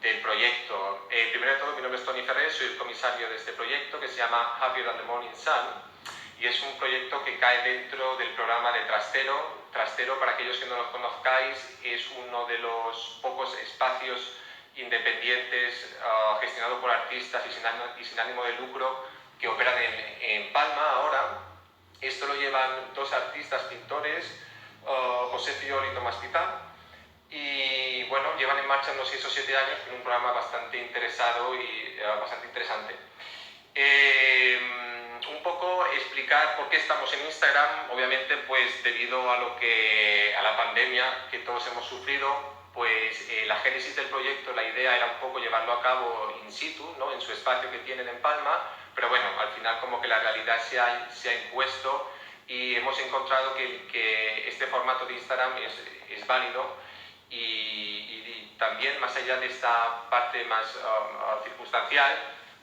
del proyecto. Primero de todo, mi nombre es Toni Ferrer, soy el comisario de este proyecto que se llama Happier Than the Morning Sun, y es un proyecto que cae dentro del programa de Trastero. Trastero, para aquellos que no lo conozcáis, es uno de los pocos espacios independientes gestionados por artistas y sin ánimo de lucro que operan en Palma ahora. Esto lo llevan dos artistas pintores, José Fiol y Tomás Pizá, y bueno, llevan en marcha unos 6 o 7 años con un programa bastante interesado y bastante interesante. Un poco explicar por qué estamos en Instagram. Obviamente, pues debido a la pandemia que todos hemos sufrido, pues la génesis del proyecto, la idea era un poco llevarlo a cabo in situ, ¿no? En su espacio que tienen en Palma, pero bueno, al final como que la realidad se ha impuesto y hemos encontrado que este formato de Instagram es válido y también, más allá de esta parte más circunstancial,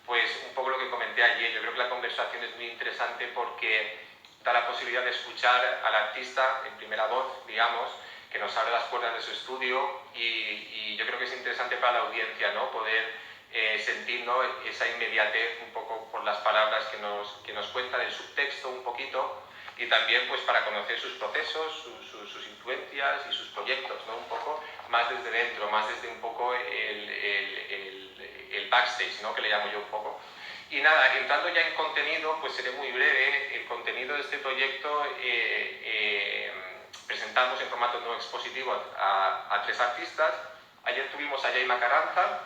pues un poco lo que comenté ayer. Yo creo que la conversación es muy interesante porque da la posibilidad de escuchar al artista en primera voz, digamos, que nos abre las puertas de su estudio y yo creo que es interesante para la audiencia, ¿no? Poder sentir, ¿no? Esa inmediatez un poco por las palabras que nos cuentan, el subtexto un poquito, y también pues para conocer sus procesos, sus influencias y sus proyectos, ¿no? Un poco más desde dentro, más desde un poco el backstage, ¿no? Que le llamo yo un poco. Y nada, entrando ya en contenido, pues seré muy breve. El contenido de este proyecto presentamos en formato no expositivo a 3 artistas. Ayer tuvimos a Jaima Carrazana,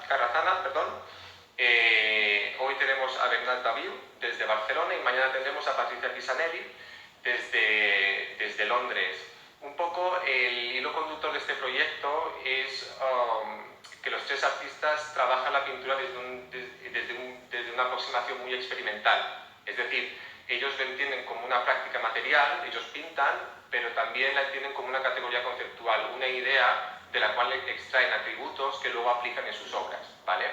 hoy tenemos a Bernat Daviu desde Barcelona y mañana tendremos a Patricia Pisanelli desde Londres. Un poco el hilo conductor de este proyecto es que los 3 artistas trabajan la pintura desde una aproximación muy experimental. Es decir, ellos lo entienden como una práctica material, ellos pintan, pero también la entienden como una categoría conceptual, una idea de la cual extraen atributos que luego aplican en sus obras, ¿vale?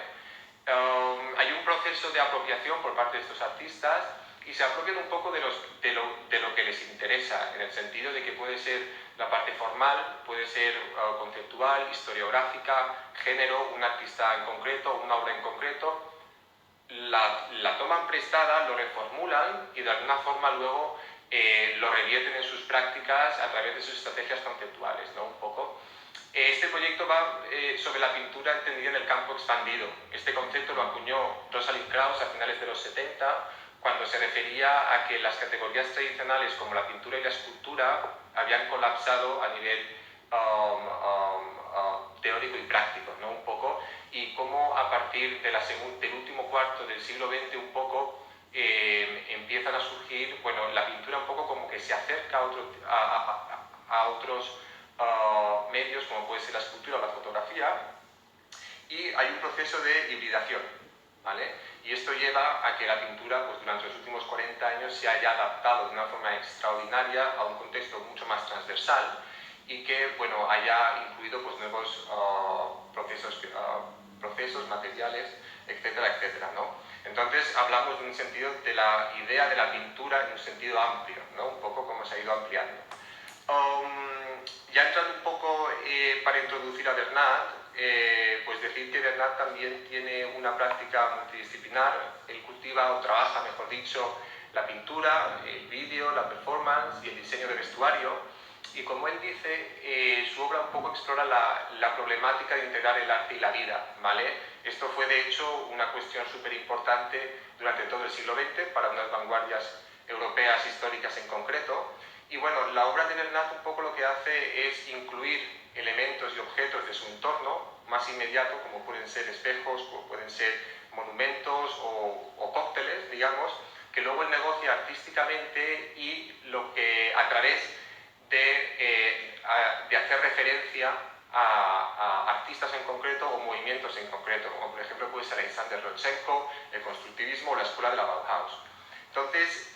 Hay un proceso de apropiación por parte de estos artistas y se apropian un poco de lo que les interesa, en el sentido de que puede ser la parte formal, puede ser conceptual, historiográfica, género, un artista en concreto, una obra en concreto. La toman prestada, lo reformulan y de alguna forma luego lo revierten en sus prácticas a través de sus estrategias conceptuales, ¿no? Un poco. Este proyecto va sobre la pintura entendida en el campo expandido. Este concepto lo acuñó Rosalind Krauss a finales de los 70, cuando se refería a que las categorías tradicionales como la pintura y la escultura habían colapsado a nivel teórico y práctico, ¿no? Un poco, y cómo a partir del último cuarto del siglo XX un poco empiezan a surgir, bueno, la pintura un poco como que se acerca a otros medios como puede ser la escultura o la fotografía, y hay un proceso de hibridación, ¿vale? Y esto lleva a que la pintura, pues durante los últimos 40 años se haya adaptado de una forma extraordinaria a un contexto mucho más transversal y que, bueno, haya incluido pues nuevos procesos, materiales, etcétera, etcétera, ¿no? Entonces hablamos en un sentido de la idea de la pintura en un sentido amplio, ¿no? Un poco como se ha ido ampliando. Ya entrando un poco para introducir a Bernat, pues decir que Bernat también tiene una práctica multidisciplinar. Él cultiva o trabaja, mejor dicho, la pintura, el vídeo, la performance y el diseño de vestuario. Y como él dice, su obra un poco explora la problemática de integrar el arte y la vida, ¿vale? Esto fue de hecho una cuestión súper importante durante todo el siglo XX para unas vanguardias europeas históricas en concreto. Y bueno, la obra de Bernat un poco lo que hace es incluir elementos y objetos de su entorno más inmediato, como pueden ser espejos, como pueden ser monumentos o cócteles, digamos, que luego él negocia artísticamente y lo que a través de hacer referencia a artistas en concreto o movimientos en concreto, como por ejemplo puede ser Alexander Rodchenko, el constructivismo o la escuela de la Bauhaus. Entonces,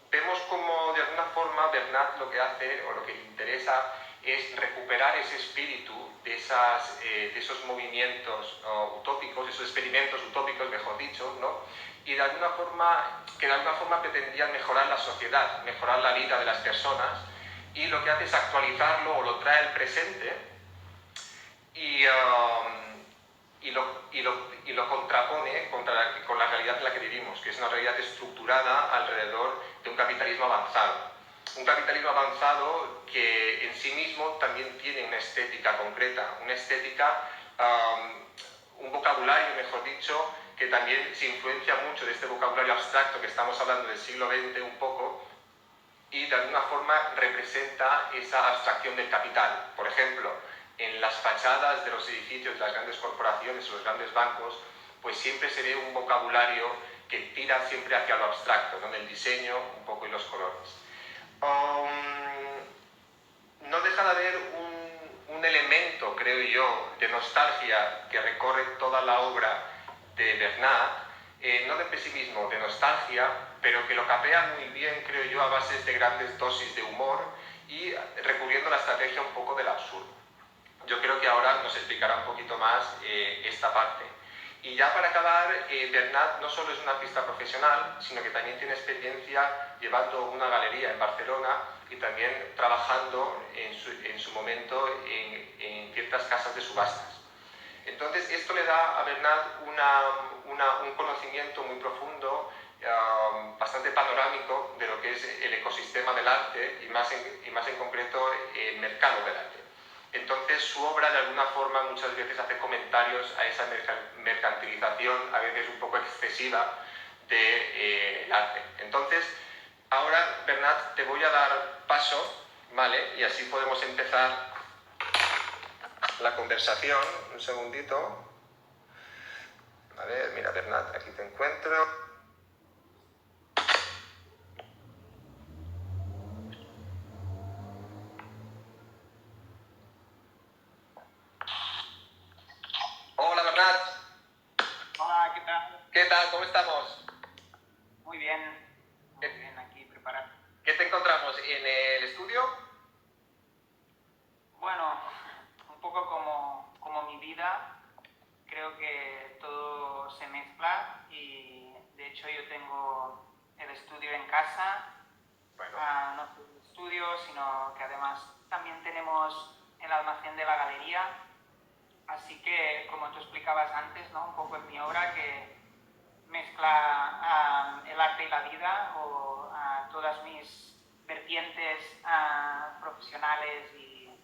vemos como de alguna forma Bernat lo que hace o lo que le interesa es recuperar ese espíritu de esos movimientos utópicos, esos experimentos utópicos, mejor dicho, ¿no? Y de alguna forma pretendían mejorar la sociedad, mejorar la vida de las personas, y lo que hace es actualizarlo o lo trae al presente y y lo contrapone con la realidad en la que vivimos, que es una realidad estructurada alrededor de un capitalismo avanzado. Un capitalismo avanzado que en sí mismo también tiene una estética concreta, una estética, un vocabulario, mejor dicho, que también se influencia mucho de este vocabulario abstracto que estamos hablando del siglo XX un poco, y de alguna forma representa esa abstracción del capital. Por ejemplo, en las fachadas de los edificios de las grandes corporaciones o los grandes bancos, pues siempre se ve un vocabulario que tira siempre hacia lo abstracto, ¿no? En el diseño un poco y los colores. No deja de haber un elemento, creo yo, de nostalgia que recorre toda la obra de Bernat, no de pesimismo, de nostalgia, pero que lo capea muy bien, creo yo, a bases de grandes dosis de humor y recurriendo a la estrategia un poco del absurdo. Yo creo que ahora nos explicará un poquito más esta parte. Y ya para acabar, Bernat no solo es un artista profesional, sino que también tiene experiencia llevando una galería en Barcelona y también trabajando en su momento en ciertas casas de subastas. Entonces, esto le da a Bernat un conocimiento muy profundo, bastante panorámico de lo que es el ecosistema del arte y más en concreto el mercado del arte. Entonces, su obra de alguna forma muchas veces hace comentarios a esa mercantilización, a veces un poco excesiva, del arte. Entonces, ahora, Bernat, te voy a dar paso, ¿vale? Y así podemos empezar la conversación. Un segundito. A ver, mira, Bernat, aquí te encuentro. Hola, Bernat. Hola, ¿qué tal? ¿Qué tal? ¿Cómo estamos? Muy bien, aquí preparado. ¿Qué te encontramos? ¿En el estudio? Bueno, un poco como mi vida, creo que todo se mezcla y de hecho yo tengo el estudio en casa, Bueno. no solo el estudio, sino que además también tenemos el almacén de la galería, así que como tú explicabas antes, ¿no? Un poco en mi obra que mezcla el arte y la vida o todas mis vertientes profesionales y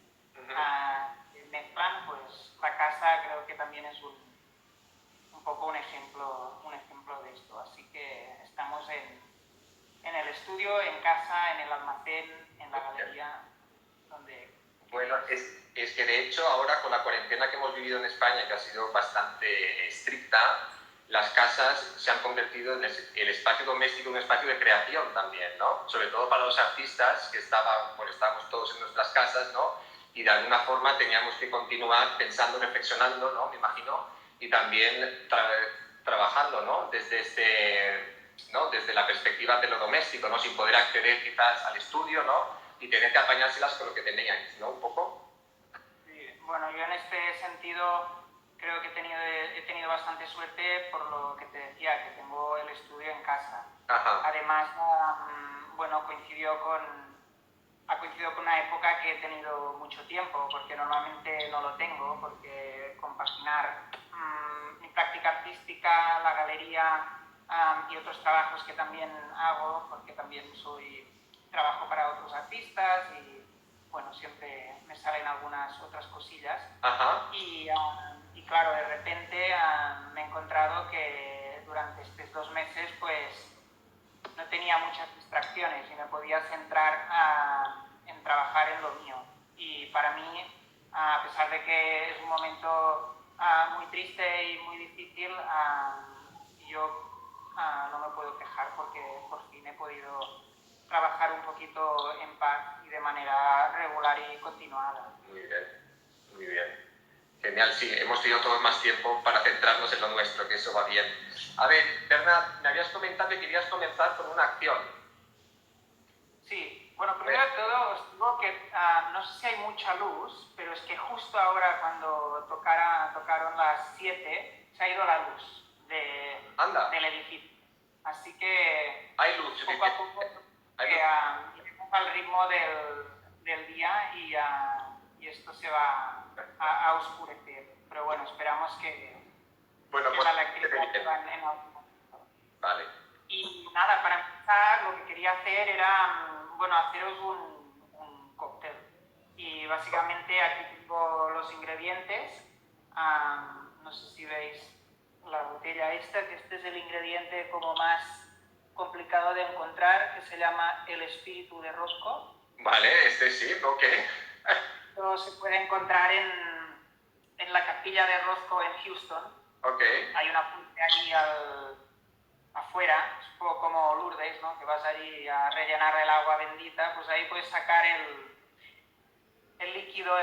mezclan, pues la casa creo que también es un poco un ejemplo de esto. Así que estamos en el estudio, en casa, en el almacén, en la galería, donde... Bueno, es que de hecho ahora con la cuarentena que hemos vivido en España, que ha sido bastante estricta, las casas se han convertido en el espacio doméstico, un espacio de creación también, ¿no? Sobre todo para los artistas que estábamos todos en nuestras casas, ¿no? Y de alguna forma teníamos que continuar pensando, reflexionando, ¿no? Me imagino, y también trabajando, ¿no? Desde la perspectiva de lo doméstico, ¿no? Sin poder acceder quizás al estudio, ¿no? Y tener que apañárselas con lo que teníais, ¿no? Un poco. Sí, bueno, yo en este sentido creo que he tenido bastante suerte por lo que te decía, que tengo el estudio en casa. Ajá. Además, bueno, ha coincidido con una época que he tenido mucho tiempo, porque normalmente no lo tengo, porque compaginar mi práctica artística, la galería y otros trabajos que también hago, porque también trabajo para otros artistas y bueno, siempre me salen algunas otras cosillas. Ajá. Y claro, de repente me he encontrado que durante estos 2 meses pues no tenía muchas distracciones y me podía centrar en trabajar en lo mío. Y para mí, a pesar de que es un momento muy triste y muy difícil, yo no me puedo quejar porque por fin he podido trabajar un poquito en paz y de manera regular y continuada. Muy bien, muy bien. Genial, sí, hemos tenido todos más tiempo para centrarnos en lo nuestro, que eso va bien. A ver, Bernat, me habías comentado que querías comenzar con una acción. Sí, bueno, primero de todo os digo que no sé si hay mucha luz, pero es que justo ahora cuando tocaron las 7 se ha ido la luz del edificio. Así que hay luz, poco a poco iremos al ritmo del día y esto se va a oscurecer. Pero bueno, esperamos que Bueno, que pues... la electricidad que va en automático. Vale. Y nada, para empezar, lo que quería hacer era, bueno, haceros un cóctel. Y básicamente aquí tengo los ingredientes. No sé si veis la botella esta, que este es el ingrediente como más complicado de encontrar, que se llama el espíritu de Roscoe. Vale, este sí, ok. Esto se puede encontrar en la capilla de Roscoe en Houston. Ok. Hay una fuente allí afuera, es un poco como Lourdes, ¿no? Que vas allí a rellenar el agua bendita, pues ahí puedes sacar el líquido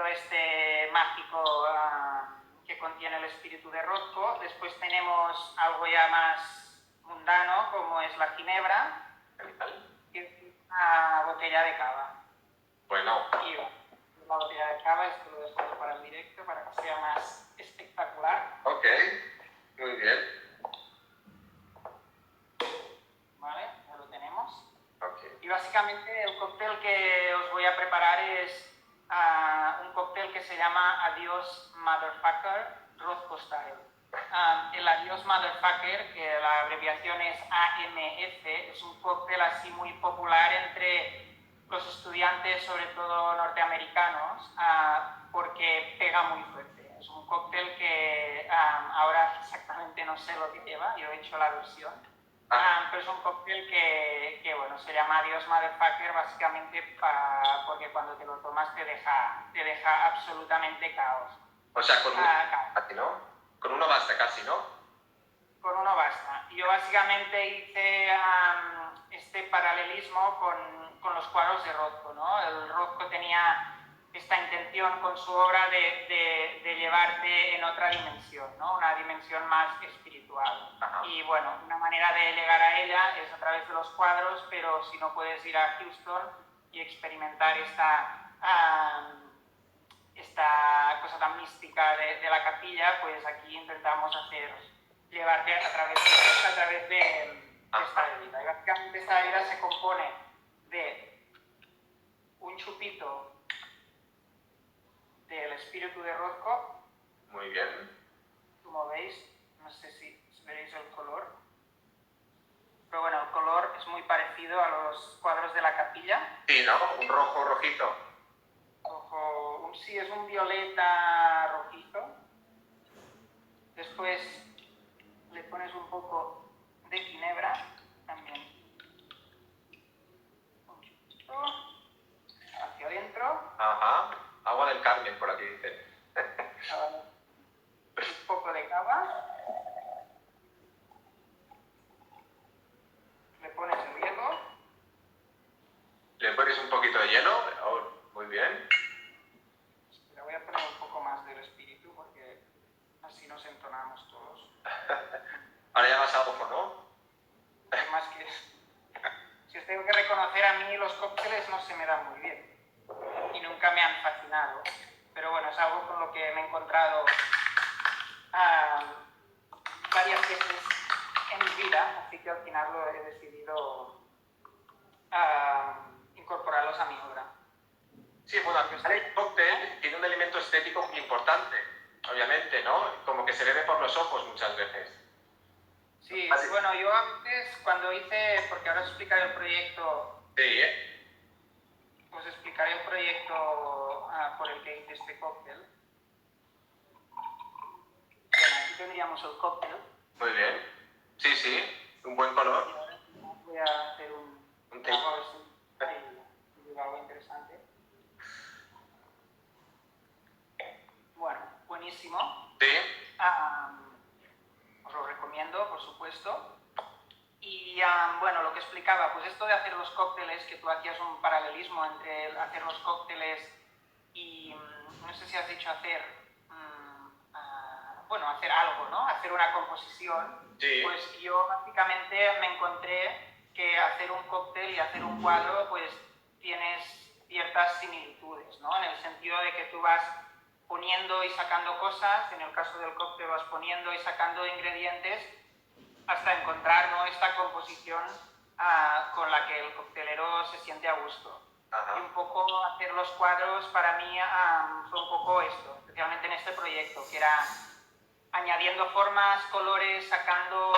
este mágico que contiene el espíritu de Roscoe. Después tenemos algo ya más mundano, como es la ginebra, Genial. y una botella de cava. Bueno. Y la botella de cava, esto lo dejo para el directo, para que sea más espectacular. Ok, muy bien. ¿Vale? Ya lo tenemos. Okay. Y básicamente el cóctel que os voy a preparar es un cóctel que se llama Adiós Motherfucker Roscoe Style. El Adiós Motherfucker, que la abreviación es AMF, es un cóctel así muy popular entre los estudiantes, sobre todo norteamericanos, porque pega muy fuerte. Es un cóctel que ahora exactamente no sé lo que lleva, yo he hecho la versión. Pero es un cóctel que bueno, se llama Adiós Motherfucker básicamente porque cuando te lo tomas te deja absolutamente caos. O sea, con uno casi, ¿no? Con uno basta casi, ¿no? Con uno basta. Yo básicamente hice este paralelismo con los cuadros de Rothko, ¿no? El Rothko tenía esta intención con su obra de llevarte en otra dimensión, ¿no? Una dimensión más espiritual. Ajá. Y bueno, una manera de llegar a ella es a través de los cuadros, pero si no puedes ir a Houston y experimentar esta cosa tan mística de la capilla, pues aquí intentamos llevarte a través de esta bebida. Y básicamente esta bebida se compone de un chupito del espíritu de Rothko. Muy bien. Como veis, no sé si veréis el color, pero bueno, el color es muy parecido a los cuadros de la capilla. Sí, ¿no? Un rojo rojizo. Sí, es un violeta rojizo. Después le pones un poco de ginebra también. Un poquito hacia adentro. Ajá. Agua del Carmen, por aquí dicen. Un poco de cava. Le pones el hielo. Le pones un poquito de hielo. Oh, muy bien. Le voy a poner un poco más del espíritu porque así nos entonamos todos. Ahora ya vas a ojo, ¿no? Más que si os tengo que reconocer, a mí los cócteles no se me dan muy bien y nunca me han fascinado, pero bueno, es algo con lo que me he encontrado varias veces en mi vida, así que al final he decidido incorporarlos a mi obra. Sí, bueno, el cóctel tiene un elemento estético muy importante, obviamente, ¿no? Como que se bebe por los ojos muchas veces. Sí, bueno, yo antes, cuando hice, porque ahora os explicaré el proyecto. Sí, Os explicaré el proyecto por el que hice este cóctel. Bueno, aquí tendríamos el cóctel. muy bien. Sí, sí, un buen color. Y ahora voy a hacer un trago a ver si digo algo interesante. Bueno, buenísimo. Sí. Os lo recomiendo, por supuesto. Y bueno, lo que explicaba, pues esto de hacer los cócteles, que tú hacías un paralelismo entre hacer los cócteles y, no sé si has dicho hacer algo, ¿no? Hacer una composición. Sí. Pues yo básicamente me encontré que hacer un cóctel y hacer un cuadro, pues tienes ciertas similitudes, ¿no? En el sentido de que tú vas poniendo y sacando cosas, en el caso del cóctel vas poniendo y sacando ingredientes hasta encontrar, ¿no?, esta composición con la que el coctelero se siente a gusto. Ajá. Y un poco hacer los cuadros para mí fue un poco esto, especialmente en este proyecto, que era añadiendo formas, colores, sacando,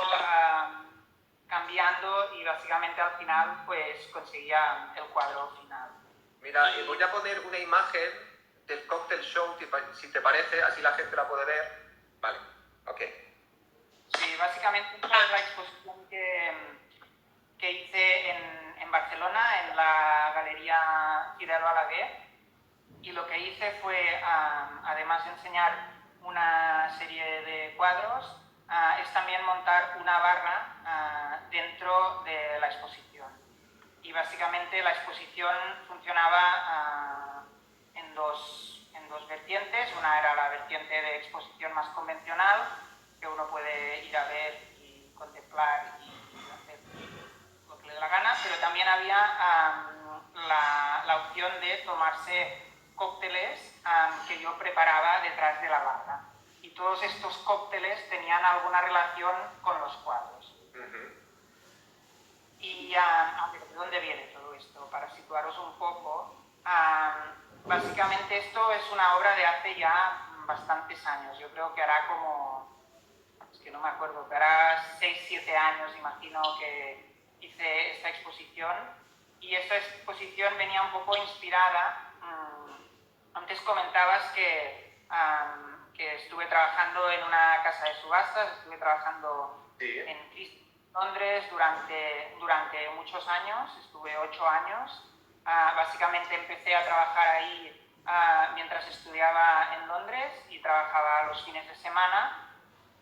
cambiando, y básicamente al final pues conseguía el cuadro final. Mira, voy a poner una imagen del cocktail show, si te parece, así la gente la puede ver. Vale, ok. Sí, básicamente esta es la exposición que hice en Barcelona, en la Galería Fidel Balaguer, y lo que hice fue, además de enseñar una serie de cuadros, es también montar una barra dentro de la exposición. Y básicamente la exposición funcionaba en dos vertientes. Una era la vertiente de exposición más convencional, que uno puede ir a ver y contemplar y hacer lo que le dé la gana, pero también había la opción de tomarse cócteles que yo preparaba detrás de la barra. Y todos estos cócteles tenían alguna relación con los cuadros. Y ¿de dónde viene todo esto? Para situaros un poco, básicamente esto es una obra de hace ya bastantes años. Yo creo que hará como, es que no me acuerdo, que hará 6-7 años, imagino, que hice esta exposición. Y esta exposición venía un poco inspirada. Antes comentabas que estuve trabajando en una casa de subastas, estuve trabajando en Londres durante muchos años, estuve 8 años. Básicamente empecé a trabajar ahí mientras estudiaba en Londres y trabajaba los fines de semana,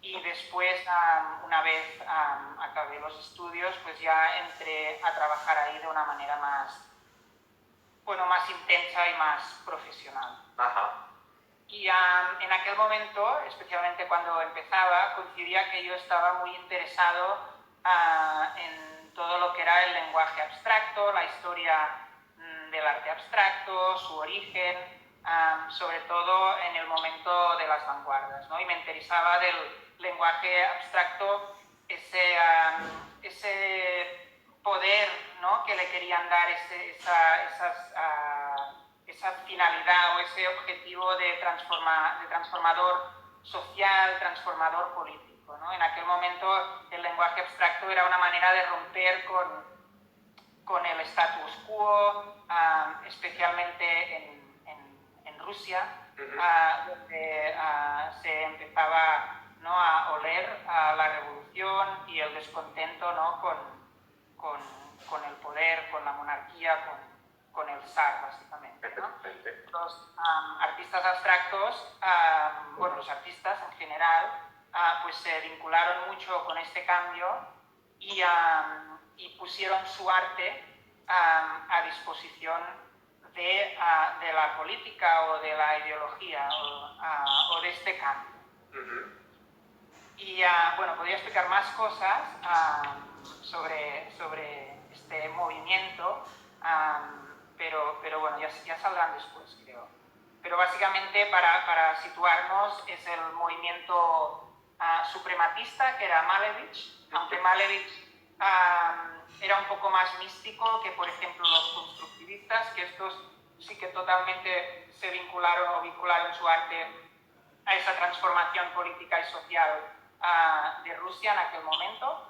y después, una vez acabé los estudios, pues ya entré a trabajar ahí de una manera más intensa y más profesional. Ajá. Y en aquel momento, especialmente cuando empezaba, coincidía que yo estaba muy interesado en todo lo que era el lenguaje abstracto, la historia del arte abstracto, su origen, sobre todo en el momento de las vanguardias, ¿no? Y me interesaba del lenguaje abstracto ese poder, ¿no?, que le querían dar, esa finalidad o ese objetivo de transformador social, transformador político, ¿no? En aquel momento el lenguaje abstracto era una manera de romper con el status quo, especialmente en Rusia, donde se empezaba, ¿no?, a oler la revolución y el descontento, ¿no?, con el poder, con la monarquía, con el zar, básicamente, ¿no? Los artistas abstractos, los artistas en general, pues se vincularon mucho con este cambio y pusieron su arte a disposición de la política o de la ideología o de este cambio. Y podría explicar más cosas sobre este movimiento, pero bueno, ya saldrán después, creo. Pero básicamente, para situarnos, es el movimiento suprematista, que era Malevich, aunque Malevich era un poco más místico que, por ejemplo, los constructivistas, que estos sí que totalmente se vincularon su arte a esa transformación política y social de Rusia en aquel momento.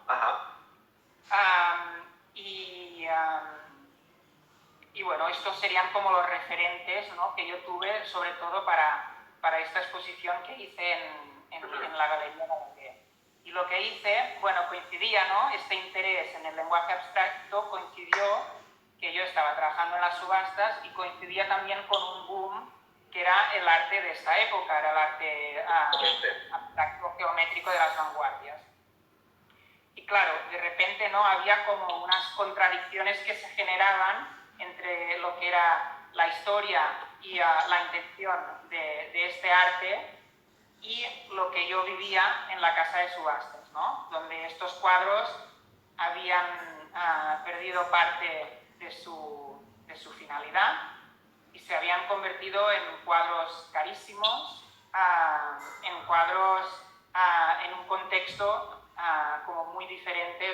Y bueno, estos serían como los referentes, ¿no?, que yo tuve, sobre todo para esta exposición que hice en la Galería Balaguer. Y lo que hice, coincidía, ¿no?, este interés en el lenguaje abstracto coincidió que yo estaba trabajando en las subastas, y coincidía también con un boom que era el arte de esta época, era el arte abstracto geométrico de las vanguardias. Y claro, de repente, ¿no?, había como unas contradicciones que se generaban entre lo que era la historia y la intención de este arte y lo que yo vivía en la casa de subastas, ¿no?, donde estos cuadros habían perdido parte de su finalidad y se habían convertido en cuadros carísimos, en cuadros en un contexto como muy diferente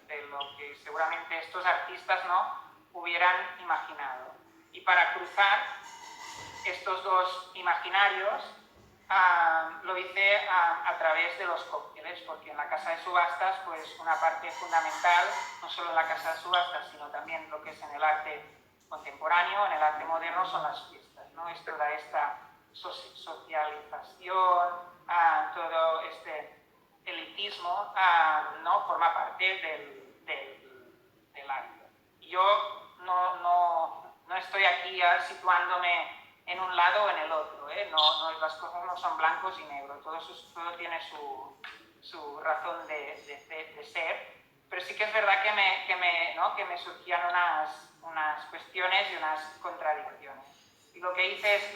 de lo que seguramente estos artistas, ¿no?, hubieran imaginado. Y para cruzar estos dos imaginarios, lo hice a través de los cócteles, porque en la casa de subastas, pues una parte fundamental, no solo en la casa de subastas, sino también lo que es en el arte contemporáneo, en el arte moderno, son las fiestas, ¿no? Esto da esta socialización, todo este elitismo, ¿no? Forma parte del arte. Yo no estoy aquí situándome en un lado o en el otro, ¿eh? Las cosas no son blancos y negros, todo tiene su razón de ser, pero sí que es verdad que me surgían unas cuestiones y unas contradicciones. Y lo que hice es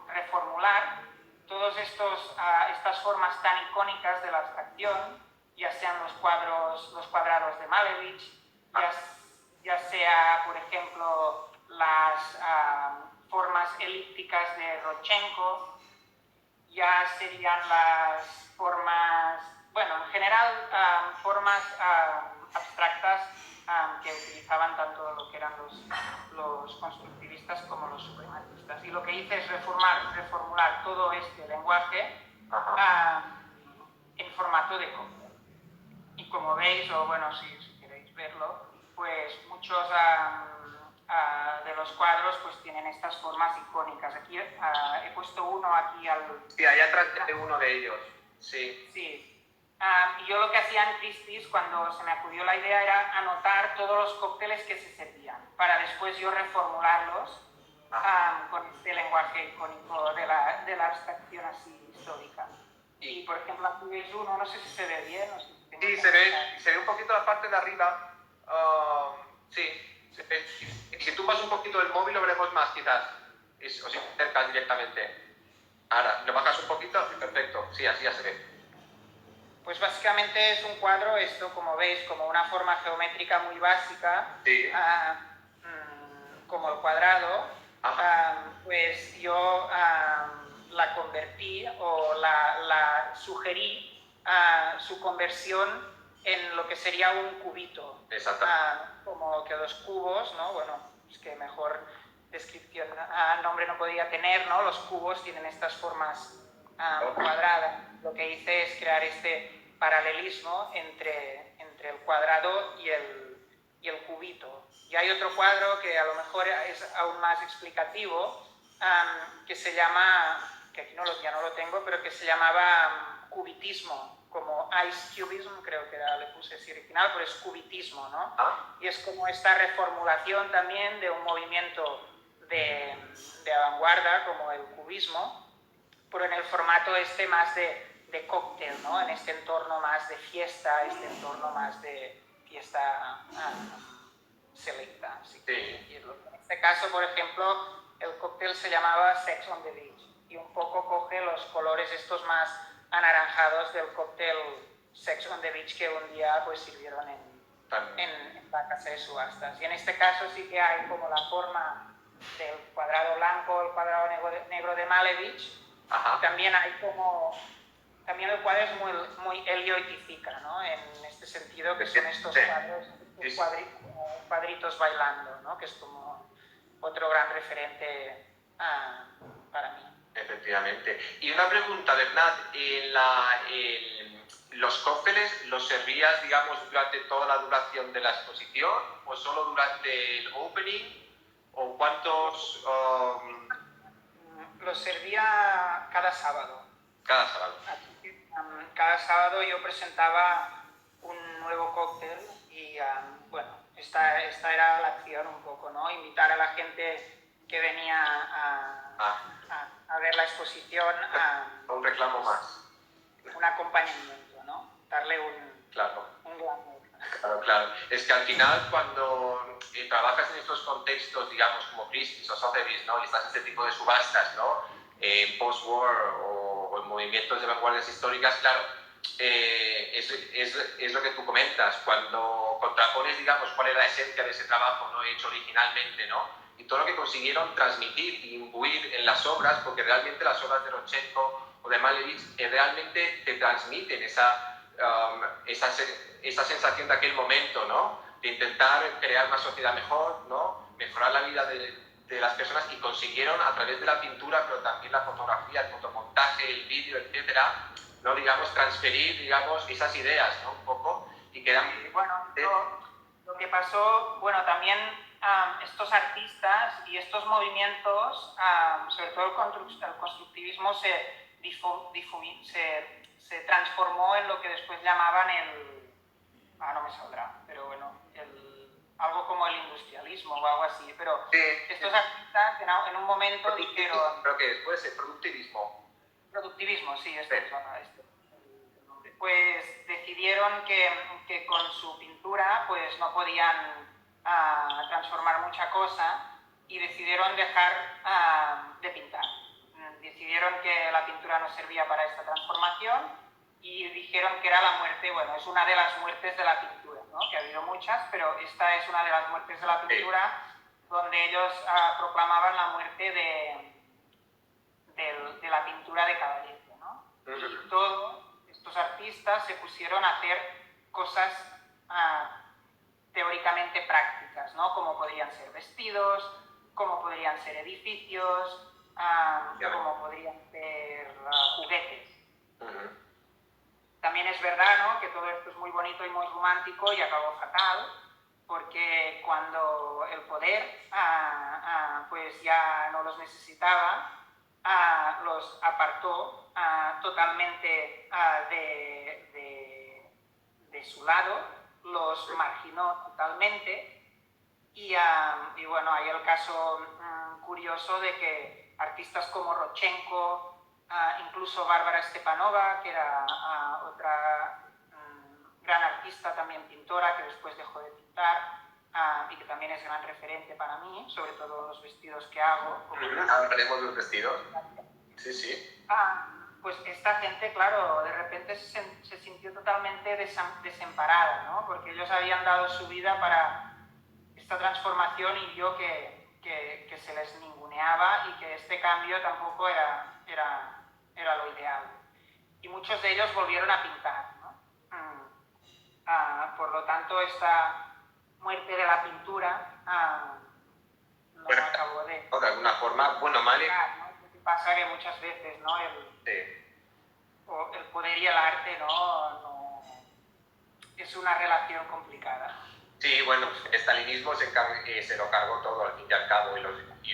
reformular todas estas formas tan icónicas de la abstracción, ya sean los cuadrados de Malevich, ya sea, por ejemplo, las formas elípticas de Rodchenko, ya serían las formas, bueno, en general, formas abstractas que utilizaban tanto lo que eran los constructivistas como los suprematistas. Y lo que hice es reformular todo este lenguaje en formato de cóctel. Y como veis, o bueno, si queréis verlo, pues muchos de los cuadros pues tienen estas formas icónicas. Aquí he puesto uno aquí al... Sí, allá atrás de uno de ellos, sí. Sí. Y yo lo que hacía en Christie's cuando se me acudió la idea era anotar todos los cócteles que se servían, para después yo reformularlos con este lenguaje icónico de la abstracción así histórica. Y por ejemplo aquí veis uno, no sé si se ve bien, no sé si sí, se ve un poquito la parte de arriba, sí, se ve. Si tú vas un poquito el móvil lo veremos más quizás, o si te acercas directamente. Ahora, lo bajas un poquito, perfecto, sí, así ya se ve. Pues básicamente es un cuadro, esto como veis, como una forma geométrica muy básica, sí. Como el cuadrado, pues yo la convertí o la sugerí su conversión en lo que sería un cubito. Exacto. Como que los cubos, ¿no? Bueno, es que mejor descripción, nombre no podía tener, ¿no? Los cubos tienen estas formas cuadradas. Lo que hice es crear este paralelismo entre el cuadrado y el cubito. Y hay otro cuadro que a lo mejor es aún más explicativo, que se llama, que aquí ya no lo tengo, pero que se llamaba cubitismo, como ice cubism, creo que le puse así original, pero es cubitismo, ¿no? Y es como esta reformulación también de un movimiento de vanguardia como el cubismo, pero en el formato este más de cóctel, ¿no? En este entorno más de fiesta, este entorno más de fiesta selecta. Así que, sí. En este caso, por ejemplo, el cóctel se llamaba Sex on the Beach y un poco coge los colores estos más anaranjados del cóctel Sex on the Beach que un día pues sirvieron en la casa de subastas. Y en este caso sí que hay como la forma del cuadrado blanco, el cuadrado negro de Malevich. Y también hay como... También el cuadro es muy Elio y Tizica, ¿no? En este sentido, que son estos cuadros, estos cuadritos bailando, ¿no? Que es como otro gran referente para mí. Efectivamente. Y una pregunta, Bernat, ¿los cócteles los servías, digamos, durante toda la duración de la exposición o solo durante el opening? ¿O cuántos...? Los servía cada sábado. Cada sábado. Cada sábado yo presentaba un nuevo cóctel y, bueno, esta era la acción un poco, ¿no? Invitar a la gente que venía a ver la exposición un reclamo más. Un acompañamiento, ¿no? Darle un glamour. Claro. Es que al final cuando trabajas en estos contextos, digamos, como Christie's o Sotheby's, ¿no? Y estás en este tipo de subastas, ¿no? Post-war o en movimientos de vanguardias históricas, claro, es lo que tú comentas, cuando contrapones, digamos, cuál es la esencia de ese trabajo, ¿no? Hecho originalmente, ¿no? Y todo lo que consiguieron transmitir e imbuir en las obras, porque realmente las obras de Rodchenko o de Malevich realmente te transmiten esa sensación de aquel momento, ¿no? De intentar crear una sociedad mejor, ¿no? Mejorar la vida de de las personas y consiguieron a través de la pintura, pero también la fotografía, el fotomontaje, el vídeo, etcétera, ¿no? Digamos, transferir, digamos, esas ideas, ¿no? Un poco, y que eran... Bueno, lo que pasó, bueno, también estos artistas y estos movimientos, sobre todo el constructivismo, se transformó en lo que después llamaban no me saldrá, pero bueno, algo como el industrialismo o algo así, pero estos artistas en un momento dijeron... ¿Pero qué es? ¿Puede ser productivismo? Productivismo, sí, esto es el nombre. Pues decidieron que con su pintura pues no podían transformar mucha cosa y decidieron dejar de pintar. Decidieron que la pintura no servía para esta transformación y dijeron que era la muerte, bueno, es una de las muertes de la pintura, ¿no? Que ha habido muchas, pero esta es una de las muertes de la pintura, donde ellos proclamaban la muerte de la pintura de caballete, ¿no? Y todos estos artistas se pusieron a hacer cosas teóricamente prácticas, ¿no? Como podrían ser vestidos, como podrían ser edificios, como podrían ser juguetes. También es verdad, ¿no?, que todo esto es muy bonito y muy romántico y acabó fatal, porque cuando el poder pues ya no los necesitaba, los apartó totalmente de su lado, los marginó totalmente y bueno, hay el caso curioso de que artistas como Rodchenko, incluso Bárbara Stepanova, que era otra gran artista, también pintora, que después dejó de pintar y que también es gran referente para mí, sobre todo los vestidos que hago. Hablaremos de los vestidos. Sí, sí. Pues esta gente, claro, de repente se sintió totalmente desemparada, ¿no? Porque ellos habían dado su vida para esta transformación y vio que se les ninguneaba y que este cambio tampoco era lo ideal. Y muchos de ellos volvieron a pintar, ¿no? Por lo tanto, esta muerte de la pintura no acabó de alguna forma, bueno, mal. ¿no? Lo que pasa que muchas veces, ¿no?, el poder y el arte no es una relación complicada. Sí, bueno, el estalinismo se lo cargó todo al fin y al cabo y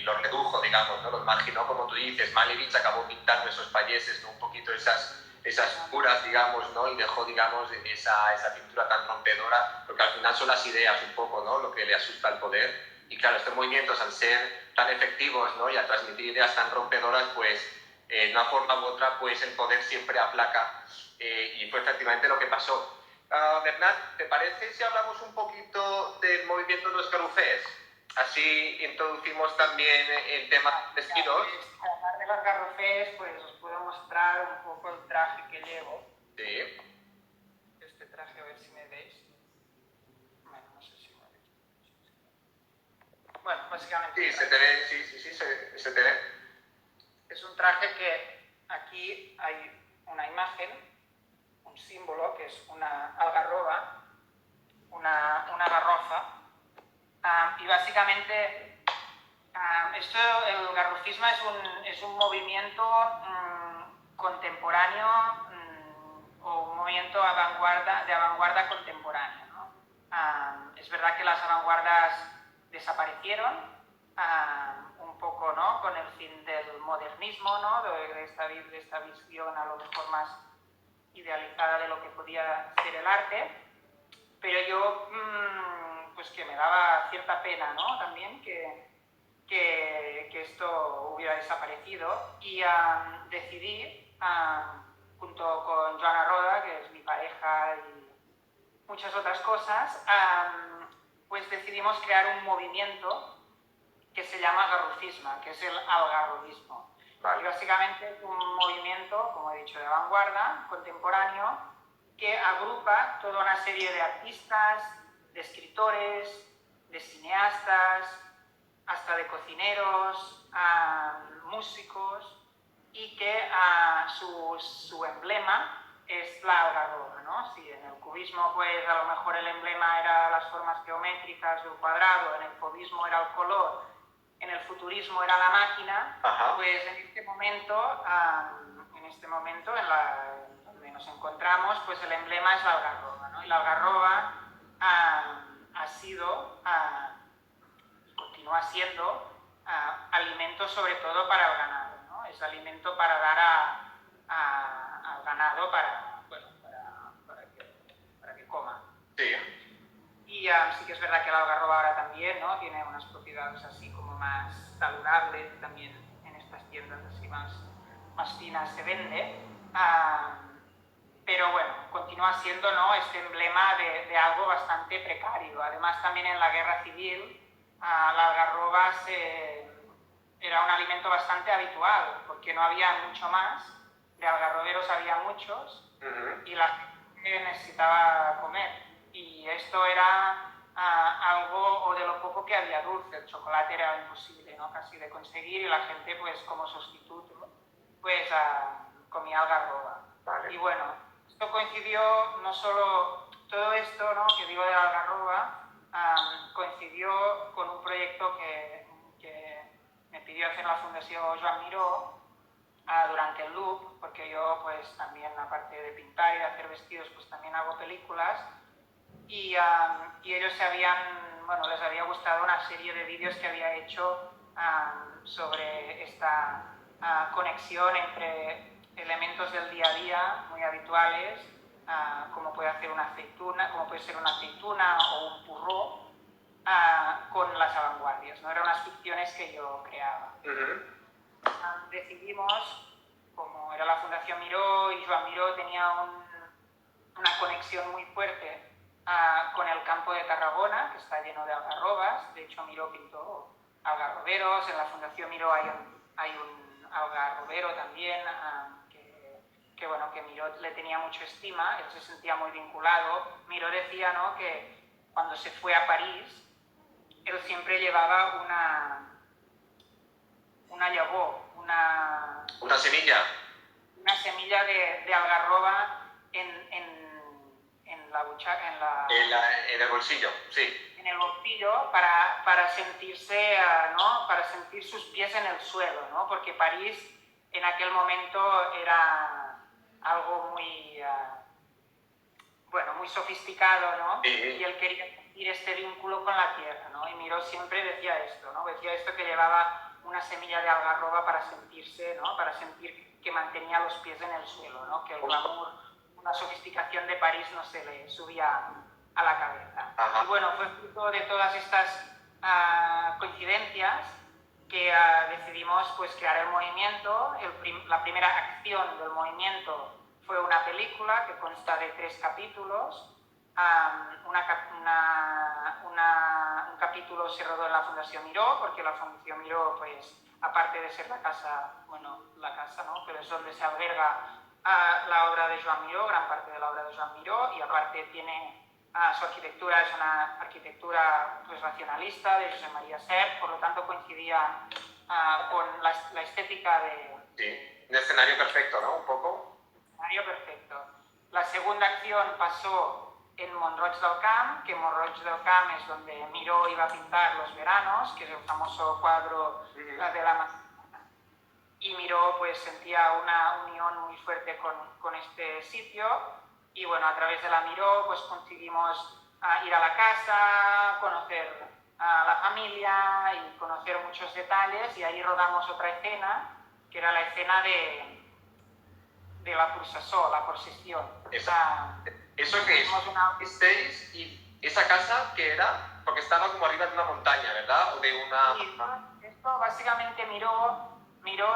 los redujo, digamos, ¿no? Los marginó, como tú dices. Malevich acabó pintando esos payeses, ¿no? Un poquito esas curas, digamos, ¿no? Y dejó, digamos, esa pintura tan rompedora, porque al final son las ideas un poco, ¿no?, lo que le asusta al poder. Y claro, estos movimientos, al ser tan efectivos, ¿no?, y al transmitir ideas tan rompedoras, pues de una forma u otra, pues el poder siempre aplaca y fue efectivamente lo que pasó. Bernat, ¿te parece si hablamos un poquito del movimiento de los garrofers? Así introducimos también el tema de vestidos. Para hablar de los garrofers, pues os puedo mostrar un poco el traje que llevo. Sí. Este traje, a ver si me veis. Bueno, no sé si me veis. Bueno, básicamente... Sí, se te ve, sí, se te ve. Es un traje que aquí hay una imagen, un símbolo, que es una algarroba, una garrofa, y básicamente el garrofismo es un movimiento contemporáneo o un movimiento de vanguardia contemporánea, ¿no? Es verdad que las vanguardias desaparecieron un poco, ¿no?, con el fin del modernismo, ¿no?, de esta visión a lo mejor más idealizada de lo que podía ser el arte, pero yo pues que me daba cierta pena, ¿no?, también que esto hubiera desaparecido y decidí, junto con Joana Roda, que es mi pareja y muchas otras cosas, pues decidimos crear un movimiento que se llama garrofismo, que es el algarrobismo. Vale. Y básicamente es un movimiento, como he dicho, de vanguardia, contemporáneo, que agrupa toda una serie de artistas, de escritores, de cineastas, hasta de cocineros, músicos, y que su emblema es la algarroba, ¿no? Si en el cubismo, pues a lo mejor el emblema era las formas geométricas del cuadrado, en el fauvismo era el color, en el futurismo era la máquina, Ajá. pues en este momento, donde nos encontramos, pues el emblema es la algarroba, ¿no? Y la algarroba ha sido, continúa siendo, alimento sobre todo para el ganado, ¿no? Es alimento para dar al ganado para que coma. Sí. Y sí que es verdad que la algarroba ahora también, ¿no? Tiene unas propiedades así como más saludables, también en estas tiendas así más finas se vende. Pero bueno, continúa siendo, ¿no?, este emblema de algo bastante precario. Además, también en la guerra civil, la algarroba era un alimento bastante habitual, porque no había mucho más, de algarroberos había muchos, y la gente necesitaba comer. Y esto era algo, o de lo poco que había dulce. El chocolate era imposible, ¿no?, casi de conseguir, y la gente, pues como sustituto, pues comía algarroba. Vale. Y bueno, esto coincidió no solo, todo esto, ¿no?, que digo de la algarroba, coincidió con un proyecto que me pidió hacer la Fundación Joan Miró durante el Loop, porque yo pues también, aparte de pintar y de hacer vestidos, pues también hago películas, y ellos les había gustado una serie de vídeos que había hecho sobre esta conexión entre elementos del día a día muy habituales, como puede ser una aceituna o un purró, con las vanguardias, ¿no? Eran unas ficciones que yo creaba. Decidimos, como era la Fundación Miró y Joan Miró tenía una conexión muy fuerte con el campo de Tarragona, que está lleno de algarrobas. De hecho, Miró pintó algarroberos. En la Fundación Miró hay un algarrobero también, que Miró le tenía mucho estima, él se sentía muy vinculado. Miró decía, ¿no?, que cuando se fue a París, él siempre llevaba una llavor, Una semilla. Una semilla de algarroba en la buchaca, En el bolsillo, sí. en el bolsillo, para sentirse, ¿no?, para sentir sus pies en el suelo, ¿no? Porque París en aquel momento era algo muy, muy sofisticado, ¿no? Sí. Y él quería sentir este vínculo con la tierra, ¿no? Y Miró siempre decía esto, ¿no? Decía esto, que llevaba una semilla de algarroba para sentirse, ¿no?, para sentir que mantenía los pies en el suelo, ¿no?, que el glamour, una sofisticación de París no se le subía a la cabeza. Ajá. Y bueno, fue fruto de todas estas coincidencias que decidimos pues crear el movimiento. La primera acción del movimiento fue una película que consta de 3 capítulos. Un capítulo se rodó en la Fundación Miró, porque la Fundación Miró, pues, aparte de ser la casa, ¿no?, pero es donde se alberga la obra de Joan Miró, gran parte de la obra de Joan Miró, y aparte tiene su arquitectura, es una arquitectura pues racionalista de Josep Maria Sert, por lo tanto coincidía con la estética de... Sí, un escenario perfecto, ¿no? Un poco. Escenario perfecto. La segunda acción pasó en Mont-roig del Camp, que Mont-roig del Camp es donde Miró iba a pintar Los veranos, que es el famoso cuadro de la Amazonía. Y Miró pues sentía una unión muy fuerte con este sitio, y bueno, a través de la Miró pues conseguimos ir a la casa, conocer a la familia y conocer muchos detalles, y ahí rodamos otra escena, que era la escena de la procesión, la procesión. ¿Eso qué es? ¿Estéis y esa casa qué era? Porque estaba como arriba de una montaña, ¿verdad? O de una... Sí, esto básicamente Miró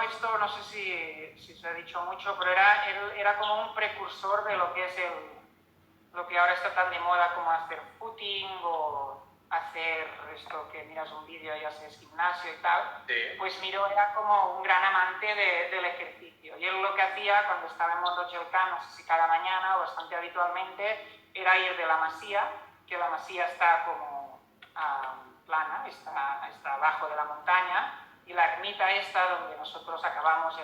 esto, no sé si se ha dicho mucho, pero era como un precursor de lo que es lo que ahora está tan de moda, como hacer footing o hacer esto que miras un vídeo y haces gimnasio y tal. Sí. Pues Miró era como un gran amante del ejercicio, y él lo que hacía cuando estaba en Mont-roig del Camp, no sé si cada mañana o bastante habitualmente, era ir de la Masía, que la Masía está como plana, está abajo de la montaña, y la ermita esta donde nosotros acabamos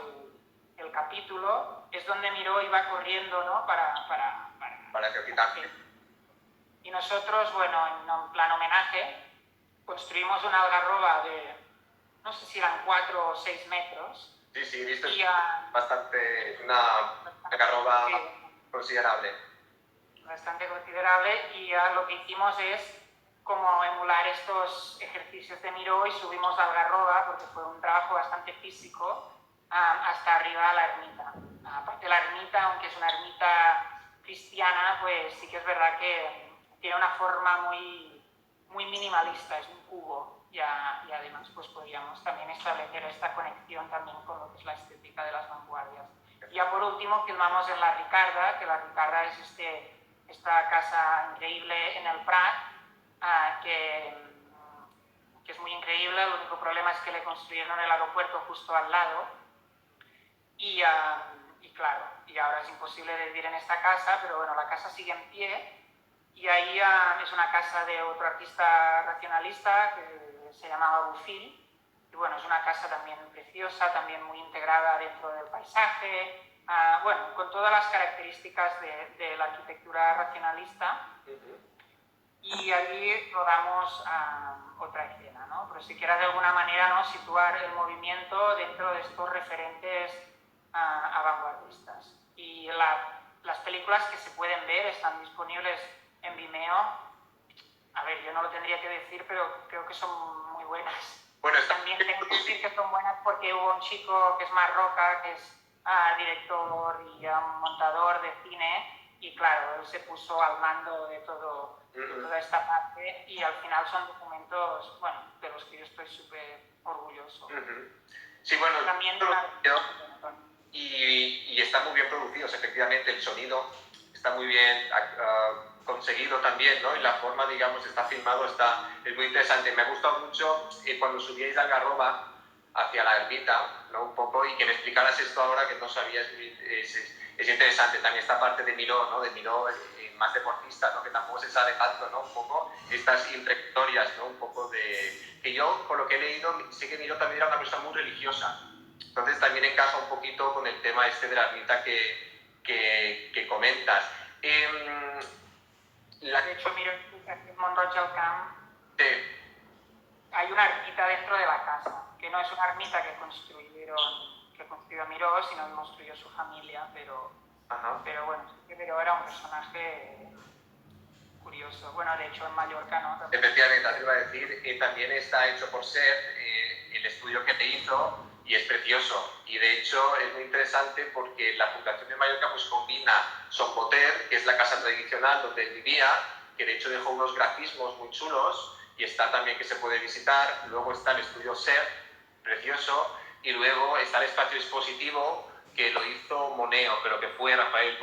el capítulo es donde Miró iba corriendo, ¿no?, para ejercitarse. Y nosotros, bueno, en plan homenaje, construimos una algarroba no sé si eran 4 o 6 metros. Sí, sí, he visto, Y, bastante, una algarroba sí, considerable. bastante considerable, y lo que hicimos es como emular estos ejercicios de Miró y subimos a Algarroba, porque fue un trabajo bastante físico, hasta arriba a la ermita. Aparte la ermita, aunque es una ermita cristiana, pues sí que es verdad que tiene una forma muy minimalista, es un cubo, y además pues podríamos también establecer esta conexión también con lo que es la estética de las vanguardias. Y ya por último filmamos en La Ricarda, que La Ricarda es esta casa increíble en el Prat, que es muy increíble. El único problema es que le construyeron el aeropuerto justo al lado, y claro, y ahora es imposible vivir en esta casa, pero bueno, la casa sigue en pie, y ahí es una casa de otro artista racionalista que se llamaba Bufil, y bueno, es una casa también preciosa, también muy integrada dentro del paisaje, bueno, con todas las características de la arquitectura racionalista. Y allí rodamos otra escena, ¿no? Pero si quiera de alguna manera, ¿no?, situar el movimiento dentro de estos referentes avantguardistas. Y las películas que se pueden ver están disponibles en Vimeo. A ver, yo no lo tendría que decir, pero creo que son muy buenas. Bueno, también tengo que decir que son buenas porque hubo un chico que es Marroca, que es director y montador de cine, y claro, él se puso al mando de toda esta parte, y al final son documentos, bueno, de los que yo estoy súper orgulloso. Sí, bueno, también y están muy bien producidos, efectivamente, el sonido está muy bien conseguido también, ¿no? Y la forma, digamos, está filmado, es muy interesante. Me ha gustado mucho cuando subíais de Algarroba hacia la ermita, ¿no? Un poco, y que me explicaras esto ahora que no sabías, es interesante. También esta parte de Miró, ¿no? De Miró más deportista, ¿no? Que tampoco se sabe tanto, ¿no? Un poco estas intrayectorias, ¿no? Un poco de... Que yo, por lo que he leído, sé que Miró también era una persona muy religiosa. Entonces también encaja un poquito con el tema este de la ermita que comentas. De hecho, miro en Montroig al Camp, Sí. hay una ermita dentro de la casa, que no es una ermita que construyó Miró, sino que construyó su familia, pero bueno, Miró era un personaje curioso. Bueno, de hecho en Mallorca, ¿no? También. Efectivamente, te iba a decir, también está hecho por SER, el estudio que te hizo, y es precioso. Y de hecho es muy interesante porque la Fundación de Mallorca pues combina Son Boter, que es la casa tradicional donde él vivía, que de hecho dejó unos grafismos muy chulos, y está también que se puede visitar. Luego está el estudio SER, precioso, y luego está el espacio expositivo que lo hizo Moneo, pero que fue Rafael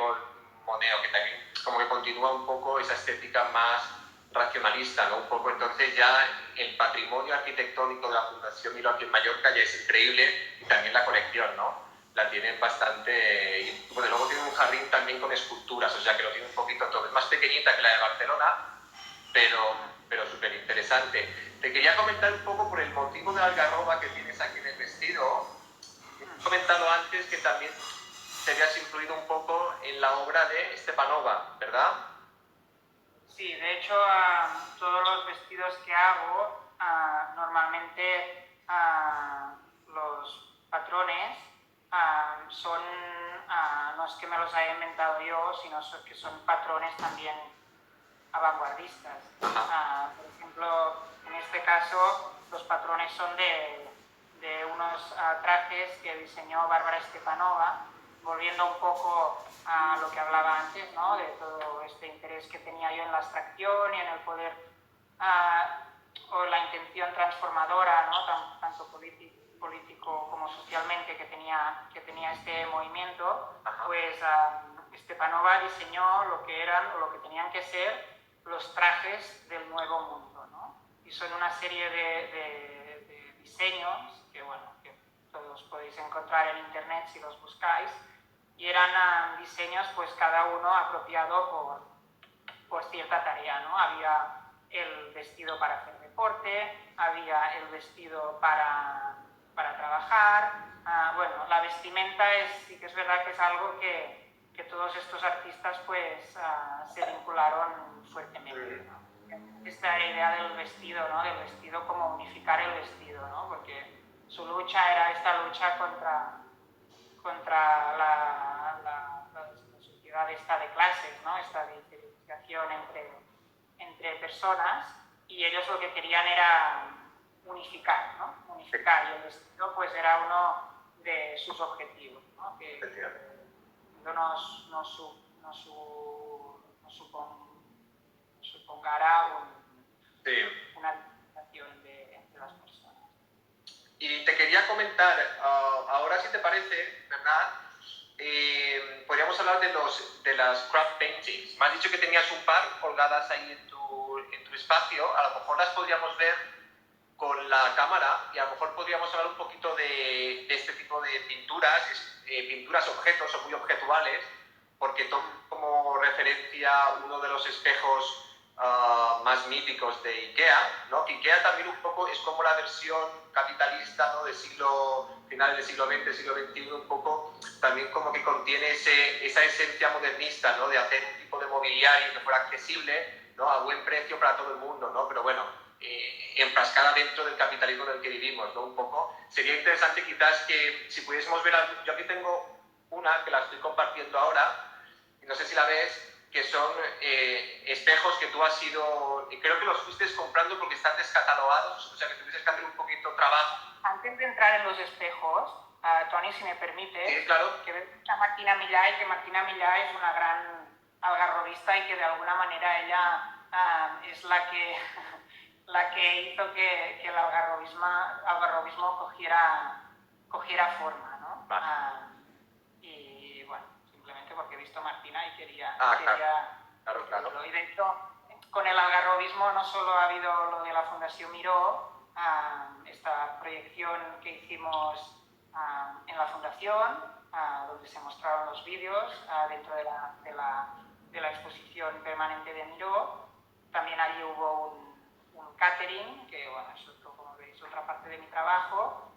Moneo, que también como que continúa un poco esa estética más racionalista, ¿no? Un poco, entonces ya el patrimonio arquitectónico de la Fundación Miró aquí en Mallorca ya es increíble, y también la colección, ¿no? La tienen bastante... Y, bueno, luego tiene un jardín también con esculturas, o sea que lo tiene un poquito todo. Es más pequeñita que la de Barcelona, pero súper interesante. Te quería comentar un poco por el motivo de la algarroba que tienes aquí en el vestido. He comentado antes que también te habías influido un poco en la obra de Stepanova, ¿verdad? Sí, de hecho, todos los vestidos que hago, normalmente los patrones son, no es que me los haya inventado yo, sino que son patrones también avantguardistas. Por ejemplo, en este caso, los patrones son de unos trajes que diseñó Bárbara Stepanova, volviendo un poco a lo que hablaba antes, ¿no? De todo este interés que tenía yo en la abstracción y en el poder o la intención transformadora, ¿no? Tanto político como socialmente que tenía este movimiento. Pues Stepanova diseñó lo que eran o lo que tenían que ser los trajes del nuevo mundo, ¿no? Y son una serie de diseños que, bueno, que todos podéis encontrar en internet si los buscáis, y eran diseños pues cada uno apropiado por cierta tarea, ¿no? Había el vestido para hacer deporte, había el vestido para trabajar, bueno, la vestimenta sí que es verdad que es algo que todos estos artistas pues se vincularon fuertemente, ¿no? Esta idea del vestido, ¿no? Del vestido como unificar el vestido, ¿no? Porque su lucha era esta lucha contra la sociedad esta de clases, ¿no? Esta diferenciación entre personas, y ellos lo que querían era unificar, ¿no? Unificar, y el destino pues era uno de sus objetivos, ¿no? Que supongara una diferenciación entre las personas. Y te quería comentar, ahora si te parece, Bernat, podríamos hablar de las craft paintings. Me has dicho que tenías un par colgadas ahí en tu espacio, a lo mejor las podríamos ver con la cámara y a lo mejor podríamos hablar un poquito de este tipo de pinturas, pinturas objetos, son muy objetuales, porque tomo como referencia uno de los espejos más míticos de IKEA, ¿no? Que IKEA también un poco es como la versión capitalista, ¿no? Del finales del siglo XX, siglo XXI, un poco también como que contiene esa esencia modernista, ¿no? De hacer un tipo de mobiliario que fuera accesible, ¿no? A buen precio para todo el mundo, ¿no? Pero bueno, enfrascada dentro del capitalismo en el que vivimos, ¿no? Un poco. Sería interesante quizás que si pudiésemos ver, yo aquí tengo una que la estoy compartiendo ahora, y no sé si la ves, que son espejos que tú has ido, y creo que los fuiste comprando porque están descatalogados, o sea que tuvieses que hacer un poquito de trabajo. Antes de entrar en los espejos, Toni, si me permite, sí, claro. Que ves a Martina Millay, que Martina Millay es una gran algarrobista y que de alguna manera ella es la que hizo que el algarrobismo cogiera forma, ¿no? Vale. Y bueno, simplemente porque he visto a Martina y quería claro. Y de hecho, con el algarrobismo no solo ha habido lo de la Fundación Miró, esta proyección que hicimos en la Fundación, donde se mostraron los vídeos dentro de la exposición permanente de Miró. También allí hubo un catering, que bueno, es como veis, otra parte de mi trabajo,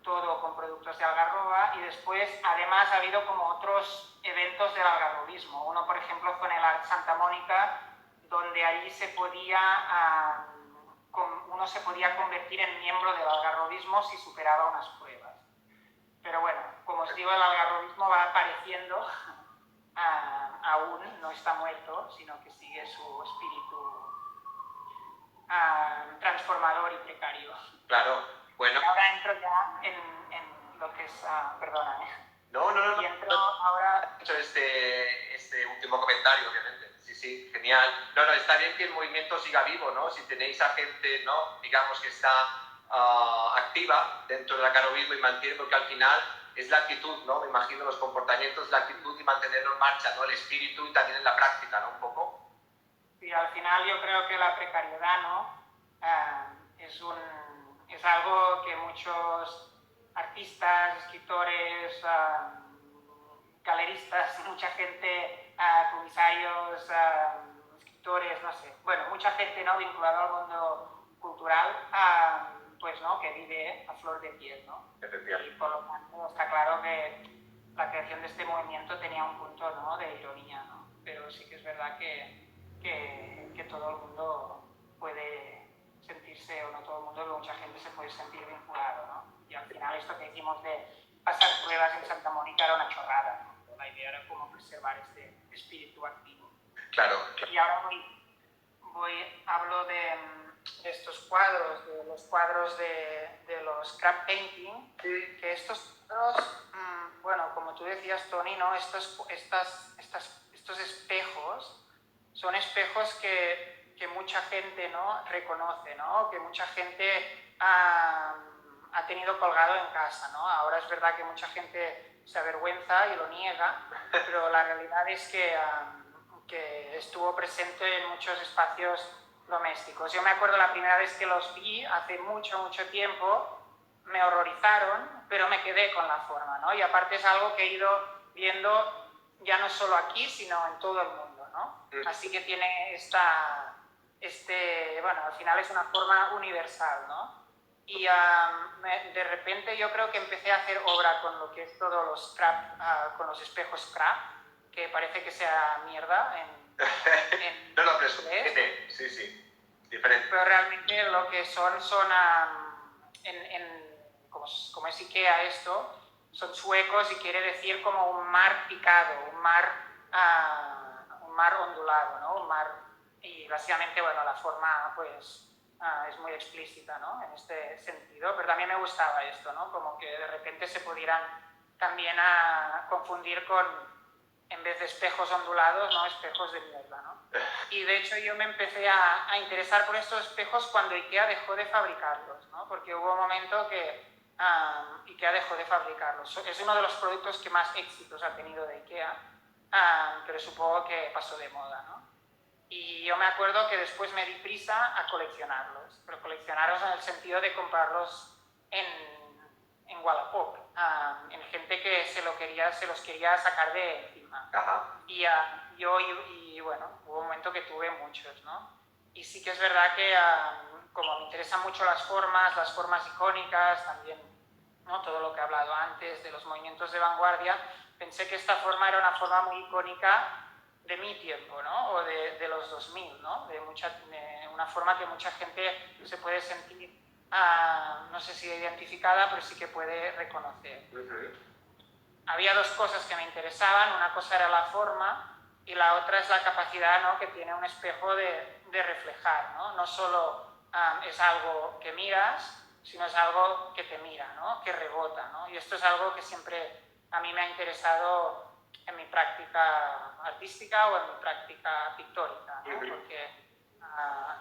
todo con productos de algarroba, y después además ha habido como otros eventos del algarrobismo. Uno, por ejemplo, fue en el Art Santa Mónica, donde allí uno se podía convertir en miembro del algarrobismo si superaba unas pruebas. Pero bueno, como os digo, el algarrobismo va apareciendo, aún no está muerto, sino que sigue su espíritu transformador y precario. Claro, bueno. Ahora entro ya en lo que es... perdona, No. Y entro ahora... He hecho este último comentario, obviamente. Sí, genial. No, está bien que el movimiento siga vivo, ¿no? Si tenéis a gente, ¿no? Digamos que está activa dentro del algarrobismo y mantiene, porque al final es la actitud, ¿no? Me imagino los comportamientos, la actitud y mantenerlo en marcha, ¿no? El espíritu y también en la práctica, ¿no? Un poco. Sí, al final yo creo que la precariedad, ¿no? Es algo que muchos artistas, escritores, galeristas, mucha gente, comisarios, escritores, no sé, bueno, mucha gente, ¿no? Vinculada al mundo cultural, pues, ¿no? Que vive a flor de piel, ¿no? Y por lo tanto está claro que la creación de este movimiento tenía un punto, ¿no? De ironía, ¿no? Pero sí que es verdad que todo el mundo puede sentirse, o no todo el mundo, pero mucha gente se puede sentir vinculado, ¿no? Y al final esto que hicimos de pasar pruebas en Santa Mónica era una chorrada, ¿no? La idea era cómo preservar este espíritu activo. Claro. Y ahora hablo de estos cuadros, de los cuadros de los scrap painting, que estos cuadros, bueno, como tú decías, Toni, ¿no? Estos espejos son espejos que mucha gente, ¿no? Reconoce, ¿no? Que mucha gente ha tenido colgado en casa, ¿no? Ahora es verdad que mucha gente se avergüenza y lo niega, pero la realidad es que estuvo presente en muchos espacios domésticos. Yo me acuerdo la primera vez que los vi, hace mucho tiempo, me horrorizaron, pero me quedé con la forma, ¿no? Y aparte es algo que he ido viendo ya no solo aquí, sino en todo el mundo, ¿no? Así que tiene bueno, al final es una forma universal, ¿no? Y de repente yo creo que empecé a hacer obra con lo que es todos los scrap, con los espejos scrap, que parece que sea mierda no, pero sí, diferente. Pero realmente lo que son como es IKEA esto, son suecos y quiere decir como un mar picado, un mar ondulado, ¿no? Y básicamente, bueno, la forma pues es muy explícita, ¿no? En este sentido, pero también me gustaba esto, ¿no? Como que de repente se pudieran también confundir con, en vez de espejos ondulados, ¿no? Espejos de mierda, ¿no? Y de hecho yo me empecé a interesar por estos espejos cuando IKEA dejó de fabricarlos, ¿no? Porque hubo un momento que IKEA dejó de fabricarlos. Es uno de los productos que más éxitos ha tenido de IKEA, pero supongo que pasó de moda, ¿no? Y yo me acuerdo que después me di prisa a coleccionarlos, pero coleccionarlos en el sentido de comprarlos en Wallapop, en gente que se los quería sacar de encima. Ajá. Y bueno, hubo un momento que tuve muchos, ¿no? Y sí que es verdad que como me interesan mucho las formas icónicas, también, ¿no? Todo lo que he hablado antes de los movimientos de vanguardia, pensé que esta forma era una forma muy icónica de mi tiempo, ¿no? O de los 2000, ¿no? De una forma que mucha gente se puede sentir, no sé si identificada, pero sí que puede reconocer. Había dos cosas que me interesaban, una cosa era la forma y la otra es la capacidad, ¿no? Que tiene un espejo de reflejar, ¿no? No solo es algo que miras, sino es algo que te mira, ¿no? Que rebota, ¿no? Y esto es algo que siempre a mí me ha interesado en mi práctica artística o en mi práctica pictórica, ¿no? Porque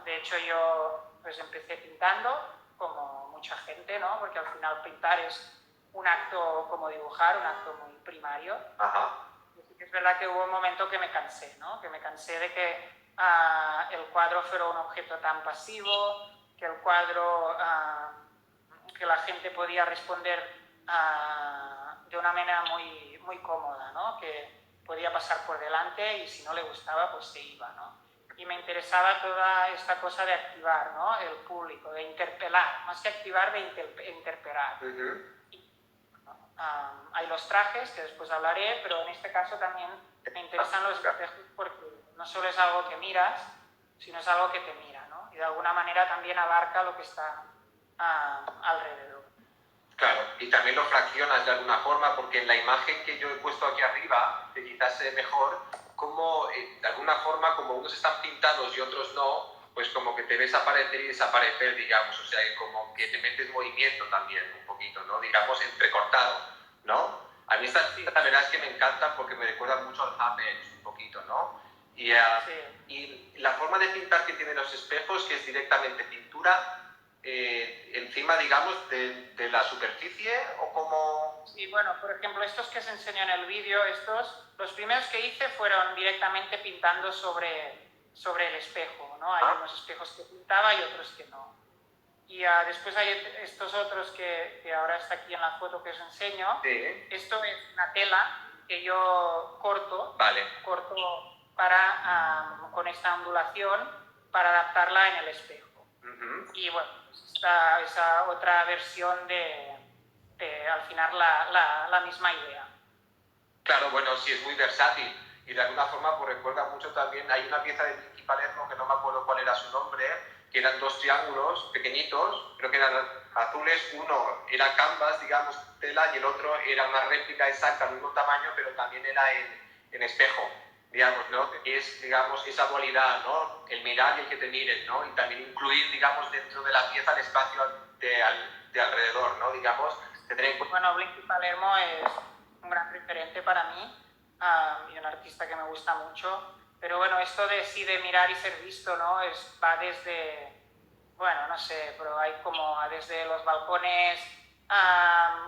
de hecho yo pues empecé pintando como mucha gente, ¿no? Porque al final pintar es un acto como dibujar, un acto muy primario. Ajá. Es verdad que hubo un momento que me cansé, ¿no? Que me cansé de que el cuadro fuera un objeto tan pasivo, que el cuadro, que la gente podía responder de una manera muy, muy cómoda, ¿no? Que podía pasar por delante y si no le gustaba, pues se iba, ¿no? Y me interesaba toda esta cosa de activar, ¿no? El público, de interpelar, más que activar, de interpelar. Hay los trajes, que después hablaré, pero en este caso también me interesan los espejos porque no solo es algo que miras, sino es algo que te mira, ¿no? Y de alguna manera también abarca lo que está alrededor. Claro, y también lo fraccionas de alguna forma, porque en la imagen que yo he puesto aquí arriba, que quizás se ve mejor, como de alguna forma, como unos están pintados y otros no, pues como que te ves aparecer y desaparecer, digamos, o sea, como que te metes movimiento también, un poquito, ¿no? Digamos, entrecortado, ¿no? A mí esta la verdad es que me encanta porque me recuerda mucho al Half Edge, un poquito, ¿no? Y, y la forma de pintar que tienen los espejos, que es directamente pintura, encima, digamos, de la superficie, o como... Sí, bueno, por ejemplo, estos que os enseño en el vídeo, los primeros que hice fueron directamente pintando sobre el espejo, ¿no? Hay unos espejos que pintaba y otros que no. Y después hay estos otros que ahora está aquí en la foto que os enseño. Sí. Esto es una tela que yo corto con esta ondulación para adaptarla en el espejo. Y bueno, está esa otra versión de al final la misma idea. Claro, bueno, sí, es muy versátil y de alguna forma pues recuerda mucho también, hay una pieza de Vicky Palermo que no me acuerdo cuál era su nombre, que eran dos triángulos pequeñitos, creo que eran azules, uno era canvas, digamos, tela, y el otro era una réplica exacta del mismo tamaño, pero también era en espejo, digamos, ¿no? Y es, digamos, esa dualidad, ¿no? El mirar y el que te miren, ¿no? Y también incluir, digamos, dentro de la pieza el espacio de alrededor, ¿no? Digamos, tener en cuenta... Bueno, Vicky Palermo es un gran referente para mí y un artista que me gusta mucho. Pero bueno, esto de mirar y ser visto, ¿no? Va desde, bueno, no sé, pero hay como desde los balcones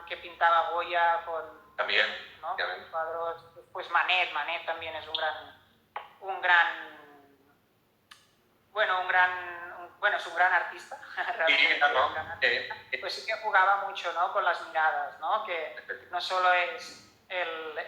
que pintaba Goya con... También, ¿no? Cuadros. Pues Manet también es un es un gran artista, realmente, ¿no? pues sí que jugaba mucho, ¿no? Con las miradas, ¿no? Que no solo es el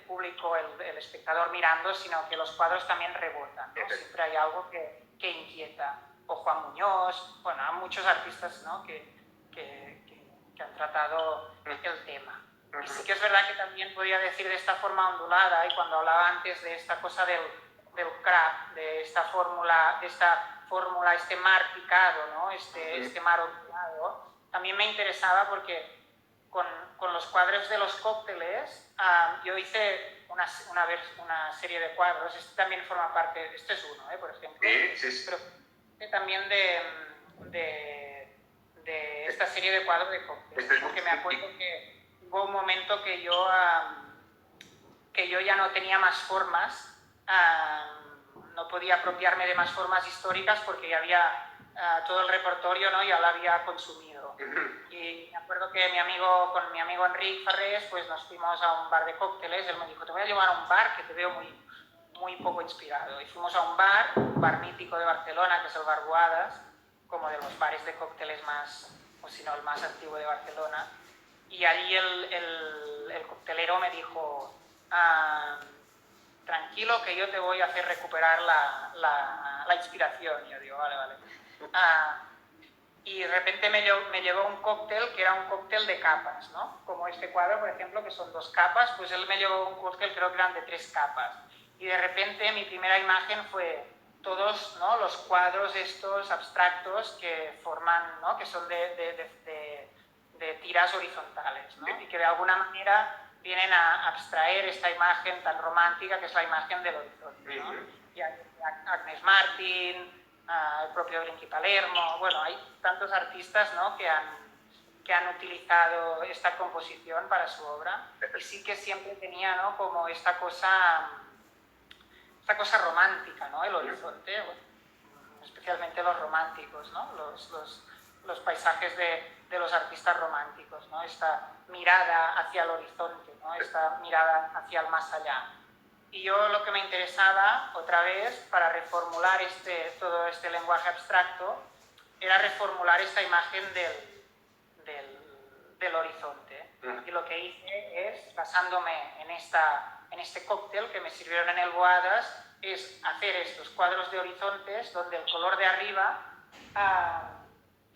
público, el espectador mirando, sino que los cuadros también rebotan, ¿no? Siempre hay algo que inquieta. O Juan Muñoz, bueno, hay muchos artistas, ¿no? que han tratado el tema. Y sí que es verdad que también podía decir de esta forma ondulada, y cuando hablaba antes de esta cosa del craft, de esta fórmula, este mar picado, ¿no? Este mar ondulado, también me interesaba porque con los cuadros de los cócteles, yo hice una serie de cuadros, este también forma parte, este es uno, por ejemplo, pero también de esta serie de cuadros de cócteles, porque me acuerdo que hubo un momento que yo ya no tenía más formas, no podía apropiarme de más formas históricas porque ya había todo el repertorio, ¿no? Ya lo había consumido. Y me acuerdo que con mi amigo Enric Farrés, pues nos fuimos a un bar de cócteles. Él me dijo, te voy a llevar a un bar que te veo muy poco inspirado. Y fuimos a un bar mítico de Barcelona, que es el Bar Boadas, como de los bares de cócteles más, o si no, el más antiguo de Barcelona. Y allí el coctelero me dijo, tranquilo que yo te voy a hacer recuperar la inspiración. Y yo digo, vale. Y de repente me llevó un cóctel que era un cóctel de capas, ¿no? Como este cuadro, por ejemplo, que son 2 capas, pues él me llevó un cóctel, creo que eran de 3 capas. Y de repente mi primera imagen fue todos, ¿no?, los cuadros estos abstractos que forman, ¿no?, que son de tiras horizontales, ¿no? Y que de alguna manera vienen a abstraer esta imagen tan romántica que es la imagen del horizonte, ¿no? Y Agnes Martin, el propio Brinqui Palermo, bueno, hay tantos artistas, ¿no?, que han utilizado esta composición para su obra, y sí que siempre tenía, ¿no?, como esta cosa romántica, ¿no?, el horizonte, bueno, especialmente los románticos, ¿no?, los paisajes de los artistas románticos, ¿no?, esta mirada hacia el horizonte, ¿no?, esta mirada hacia el más allá. Y yo lo que me interesaba, otra vez, para reformular todo este lenguaje abstracto, era reformular esta imagen del horizonte. Y lo que hice es, basándome en este cóctel que me sirvieron en el Boadas, es hacer estos cuadros de horizontes donde el color de arriba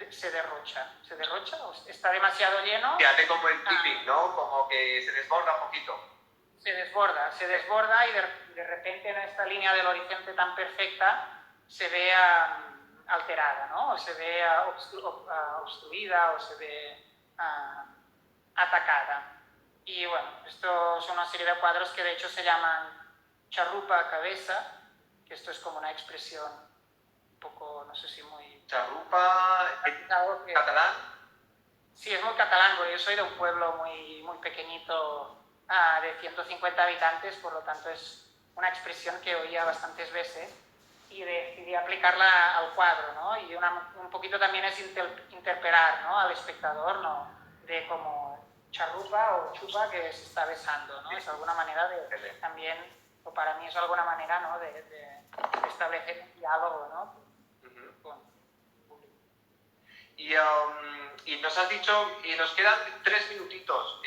se derrocha. ¿Se derrocha? ¿Está demasiado lleno? Se hace como el tipping, ¿no? Como que se desborda un poquito. Se desborda y de repente en esta línea del horizonte tan perfecta se ve alterada, ¿no? O se ve obstruida o se ve atacada. Y bueno, esto son una serie de cuadros que de hecho se llaman charrupa cabeza, que esto es como una expresión un poco, no sé si muy... Charrupa, catalán. Sí, es muy catalán, porque yo soy de un pueblo muy pequeñito, de 150 habitantes, por lo tanto es una expresión que oía bastantes veces y decidí aplicarla al cuadro, ¿no? Y un poquito también es interpelar, ¿no?, al espectador, ¿no?, de como charrupa o chupa que se está besando, ¿no? Es alguna manera también, o para mí es alguna manera, ¿no?, de establecer un diálogo, ¿no?, Y nos has dicho, y nos quedan 3 minutitos,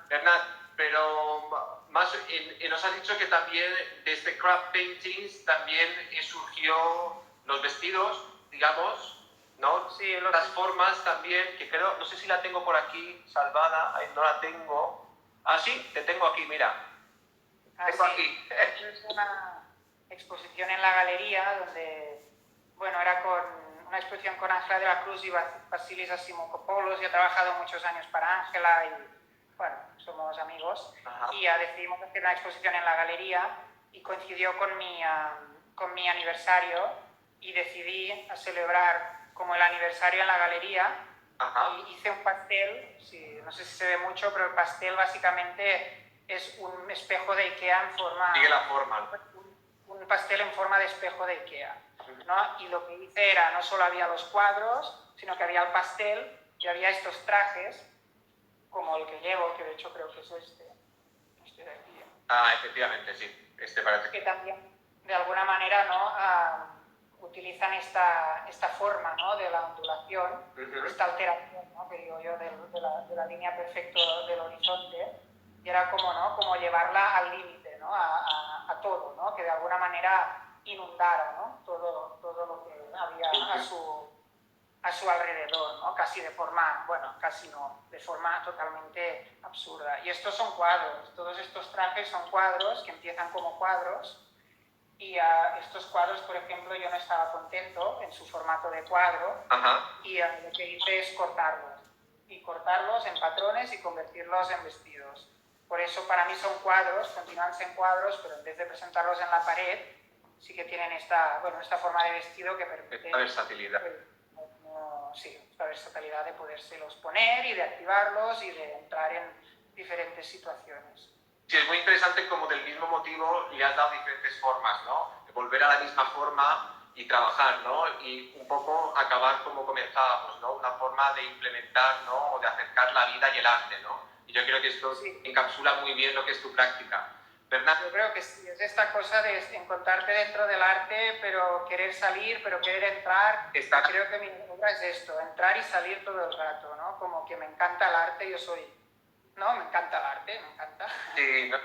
Bernat, pero nos has dicho que también desde Craft Paintings también surgió los vestidos, digamos, ¿no? Sí, las formas también, que creo, no sé si la tengo por aquí salvada, no la tengo. Ah, sí, te tengo aquí, mira. Tengo aquí. Es una exposición en la galería donde, bueno, era una exposición con Ángela de la Cruz y Vasilis Asimokopoulos. Yo he trabajado muchos años para Ángela y, bueno, somos amigos. Ajá. Y decidimos hacer una exposición en la galería y coincidió con mi aniversario y decidí celebrar como el aniversario en la galería. Ajá. Y hice un pastel, no sé si se ve mucho, pero el pastel básicamente es un espejo de Ikea en forma... Sigue la forma. Un pastel en forma de espejo de Ikea, ¿no? Y lo que hice era, no solo había los cuadros, sino que había el pastel y había estos trajes, como el que llevo, que de hecho creo que es este de aquí. Efectivamente, sí, este parece. Que también, de alguna manera, ¿no?, utilizan esta forma, ¿no?, de la ondulación, esta alteración, ¿no?, que digo yo, de la línea perfecta del horizonte, y era como, ¿no?, como llevarla al límite, ¿no?, a todo, ¿no?, que de alguna manera inundara, ¿no?, todo lo que había a su alrededor, ¿no?, casi de forma, bueno, casi no, de forma totalmente absurda. Y estos son cuadros, todos estos trajes son cuadros que empiezan como cuadros y estos cuadros, por ejemplo, yo no estaba contento en su formato de cuadro. Ajá. Y lo que hice es cortarlos, y cortarlos en patrones y convertirlos en vestidos. Por eso para mí son cuadros, continúan siendo cuadros, pero en vez de presentarlos en la pared, sí que tienen esta forma de vestido que permite... Esta versatilidad. Sí, esta versatilidad de podérselos poner y de activarlos y de entrar en diferentes situaciones. Sí, es muy interesante como del mismo motivo le has dado diferentes formas, ¿no? Volver a la misma forma y trabajar, ¿no? Y un poco acabar como comenzábamos, ¿no? Una forma de implementar, ¿no? O de acercar la vida y el arte, ¿no? Y yo creo que esto sí encapsula muy bien lo que es tu práctica. ¿Verdad? Yo creo que sí, es esta cosa de encontrarte dentro del arte, pero querer salir, pero querer entrar. Creo que mi obra es esto, entrar y salir todo el rato, ¿no? Como que me encanta el arte, yo soy... ¿no? Me encanta el arte, me encanta. Sí, ¿no?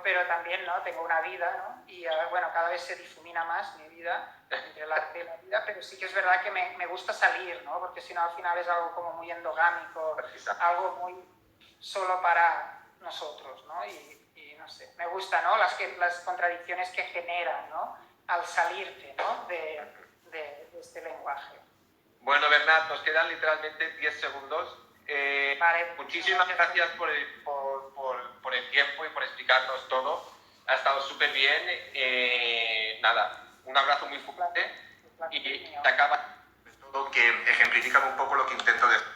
Pero también, ¿no? Tengo una vida, ¿no? Y bueno, cada vez se difumina más mi vida entre el arte y la vida, pero sí que es verdad que me gusta salir, ¿no? Porque si no al final es algo como muy endogámico, algo muy solo para nosotros, ¿no? Y no sé, me gusta, ¿no? Las contradicciones que generan, ¿no? Al salirte, ¿no? de este lenguaje. Bueno, Bernat, nos quedan literalmente 10 segundos. Vale, muchísimas gracias por el tiempo y por explicarnos todo. Ha estado súper bien. Nada, un abrazo muy fuerte y te acaba todo que ejemplifican un poco lo que intento decir.